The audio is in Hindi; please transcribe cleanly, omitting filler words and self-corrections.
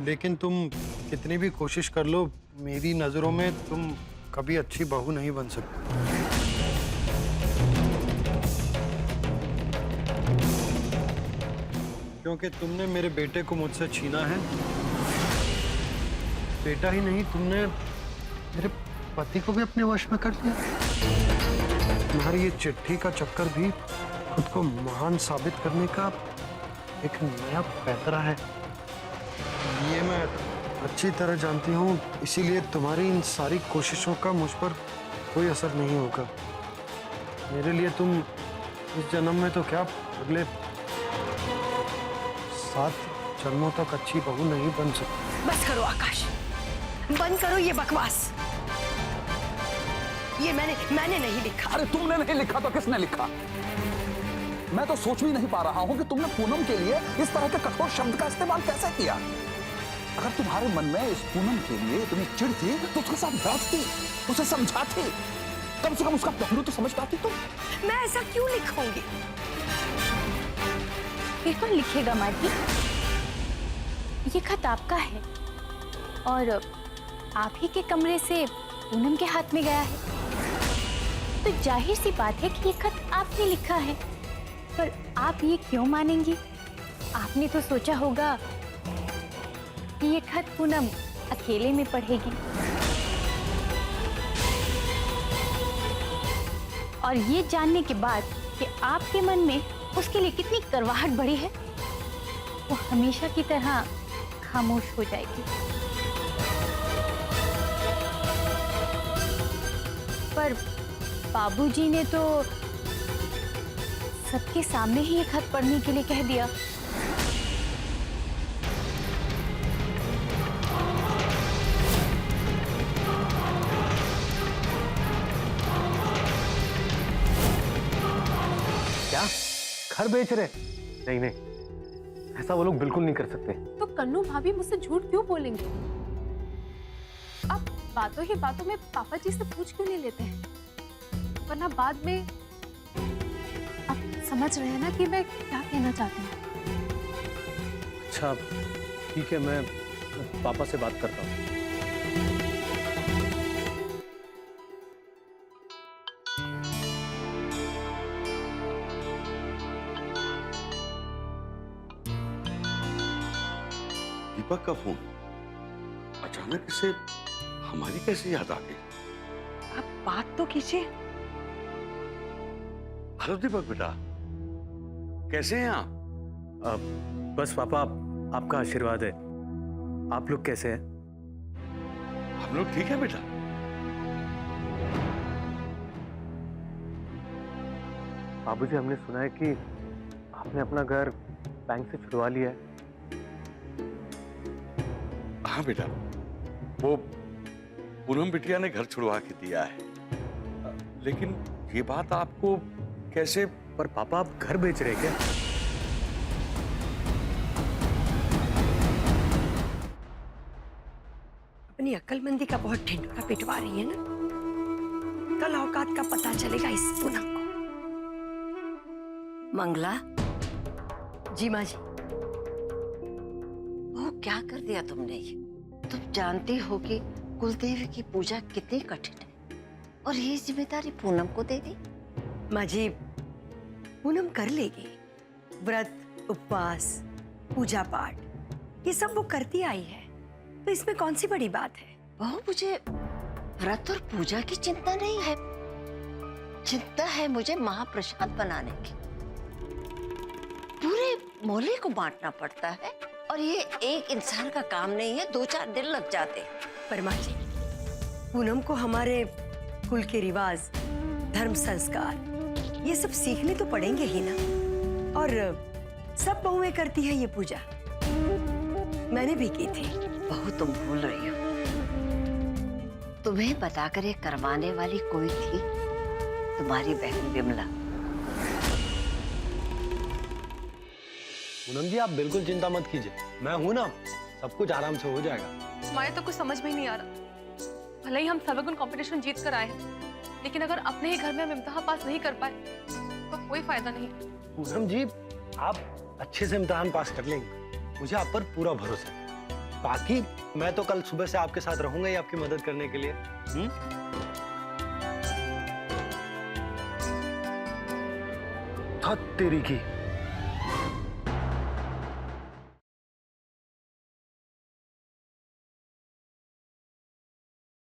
लेकिन तुम कितनी भी कोशिश कर लो, मेरी नजरों में तुम कभी अच्छी बहू नहीं बन सकती। क्योंकि तुमने मेरे बेटे को मुझसे छीना है। बेटा ही नहीं, तुमने मेरे पति को भी अपने वश में कर दिया। तुम्हारी ये चिट्ठी का चक्कर भी खुद को महान साबित करने का एक नया पैतरा है। ये मैं अच्छी तरह जानती हूँ, इसीलिए तुम्हारी इन सारी कोशिशों का मुझ पर कोई असर नहीं होगा। मेरे लिए तुम इस जन्म में तो क्या, अगले 7 जन्मों तक अच्छी बहू नहीं बन सकती। बस करो आकाश, बंद करो ये बकवास। ये मैंने नहीं लिखा। अरे तुमने नहीं लिखा तो किसने लिखा? मैं तो सोच भी नहीं पा रहा हूं कि तुमने पूनम के लिए इस तरह के कठोर शब्द का इस्तेमाल कैसे किया। अगर तुम्हारे मन में इस पूनम के लिए इतनी चिढ़ थी तो उसके साथ बैठती, उसे समझाती, कम से कम उसका पहलू तो समझ पाती तुम। मैं ऐसा क्यों लिखूंगी? ये कौन लिखेगा माजी? ये खत आपका है और आप ही के कमरे से पूनम के हाथ में गया है, तो जाहिर सी बात है कि ये खत आपने लिखा है। पर आप ये क्यों मानेंगी? आपने तो सोचा होगा कि ये खत पूनम अकेले में पढ़ेगी, और ये जानने के बाद कि आपके मन में उसके लिए कितनी करवाहट बढ़ी है, वो हमेशा की तरह खामोश हो जाएगी। पर बाबूजी ने तो सबके सामने ही ये खत पढ़ने के लिए कह दिया। क्या घर बेच रहे? नहीं नहीं, ऐसा वो लोग बिल्कुल नहीं कर सकते। तो कन्नू भाभी मुझसे झूठ क्यों बोलेंगे? आप बातों ही बातों में पापा जी से पूछ क्यों नहीं लेते हैं? वरना बाद में आप समझ रहे हैं ना कि मैं क्या कहना चाहती हूँ। अच्छा ठीक है, मैं पापा से बात करता हूँ। दीपक का फोन अचानक इसे हमारी कैसे याद आ गई? आप बात तो कीजिए। हेलो दीपक बेटा, कैसे हैं आप? बस पापा, आपका आशीर्वाद है। आप लोग कैसे हैं? हम लोग ठीक है बेटा। बाबूजी, हमने सुना है कि आपने अपना घर बैंक से छुड़वा लिया है। हाँ बेटा, वो पूनम बिटिया ने घर छुड़वा के दिया है। लेकिन ये बात आपको कैसे? पर पापा, आप घर बेच रहे क्या? अपनी अक्लमंदी का बहुत ढिंढोरा पिटवा रही है ना। कल औकात का पता चलेगा इस पूनम को। मंगला जी माँ जी। वो क्या कर दिया तुमने? ये तुम जानती हो कि कुलदेवी की पूजा कितनी कठिन है, और ये जिम्मेदारी पूनम को दे दी। माँ जी, पूनम कर लेगी। व्रत, उपवास, पूजा पाठ ये सब वो करती आई है, तो इसमें कौन सी बड़ी बात है? बहू, मुझे व्रत और पूजा की चिंता नहीं है। चिंता है मुझे महाप्रसाद बनाने की। पूरे मोहल्ले को बांटना पड़ता है, और ये एक इंसान का काम नहीं है, 2-4 दिन लग जाते। पर माँ जी, पूनम को हमारे कुल के रिवाज, धर्म, संस्कार ये सब सीखने तो पड़ेंगे ही ना। और सब बहुएं करती है ये पूजा, मैंने भी की थी। बहू, तुम भूल रही हो, तुम्हें बताकर ये करवाने वाली कोई थी, तुम्हारी बहन विमला। पूनम जी, आप बिल्कुल चिंता मत कीजिए, मैं हूं ना, सब कुछ आराम से हो जाएगा। हमारे तो कुछ समझ में ही नहीं आ रहा। भले ही हम सर्वगुण कंपटीशन जीत कर आए हैं, लेकिन अगर अपने ही घर में हम इम्तिहान पास नहीं कर पाए तो कोई फायदा नहीं। पूनम जी, आप अच्छे से इम्तिहान पास कर लेंगे, मुझे आप पर पूरा भरोसा है। बाकी मैं तो कल सुबह से आपके साथ रहूंगा ही आपकी मदद करने के लिए। हद तेरी की।